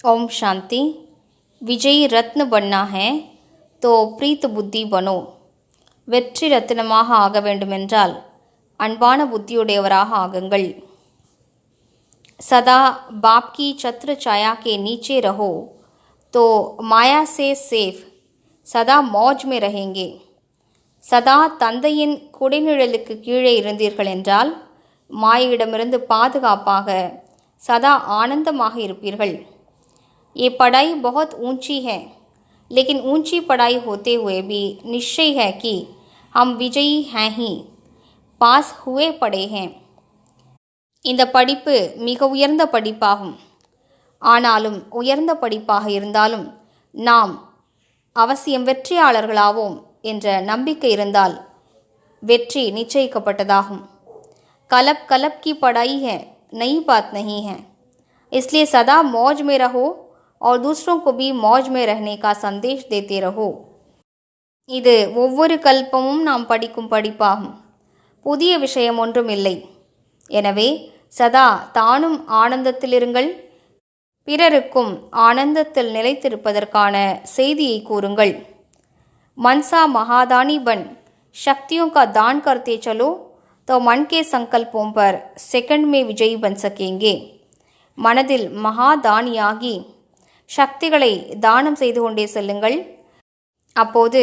ओम शांति। विजयी रत्न बनना है तो प्रीत புத்தி பனோ. வெற்றி ரத்தினமாக ஆக வேண்டுமென்றால் அன்பான புத்தியுடையவராக ஆகுங்கள். सदा बाप की छत्र छाया के नीचे रहो तो माया से सेफ सदा मौज में रहेंगे. சதா தந்தையின் குடைநிழலுக்கு கீழே இருந்தீர்கள் என்றால் மாயையிடமிருந்து பாதுகாப்பாக சதா ஆனந்தமாக இருப்பீர்கள். ये पढ़ाई बहुत ऊंची है, लेकिन ऊंची पढ़ाई होते हुए भी निश्चय है कि हम विजयी हैं ही, पास हुए पड़े हैं. இந்த படிப்பு மிக உயர்ந்த படிப்பாகும். ஆனாலும் உயர்ந்த படிப்பாக இருந்தாலும் நாம் அவசியம் வெற்றியாளர்களாவோம் என்ற நம்பிக்கை இருந்தால் வெற்றி நிச்சயிக்கப்பட்டதாகும். கலப் கலப் की पढ़ाई है, नई बात नहीं है. इसलिए सदा मौज में रहो और दूसरों को भी मौज में रहने का संदेश देते रहो. இது ஒவ்வொரு கல்பமும் நாம் படிக்கும் படிப்பாகும். புதிய விஷயம் ஒன்றும் இல்லை. எனவே சதா தானும் ஆனந்தத்திலிருங்கள், பிறருக்கும் ஆனந்தத்தில் நிலைத்திருப்பதற்கான செய்தியை கூறுங்கள். मनसा महादानी बन शक्तियों का दान करते चलो तो मन के संकल्पों पर सेकंड में विजयी बन सकेंगे. மனதில் மகாதானியாகி சக்திகளை தானம் செய்து கொண்டே செல்லுங்கள். அப்போது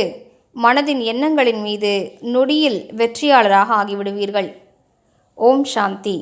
மனதின் எண்ணங்களின் மீது நொடியில் வெற்றியாளராக ஆகிவிடுவீர்கள். ஓம் சாந்தி.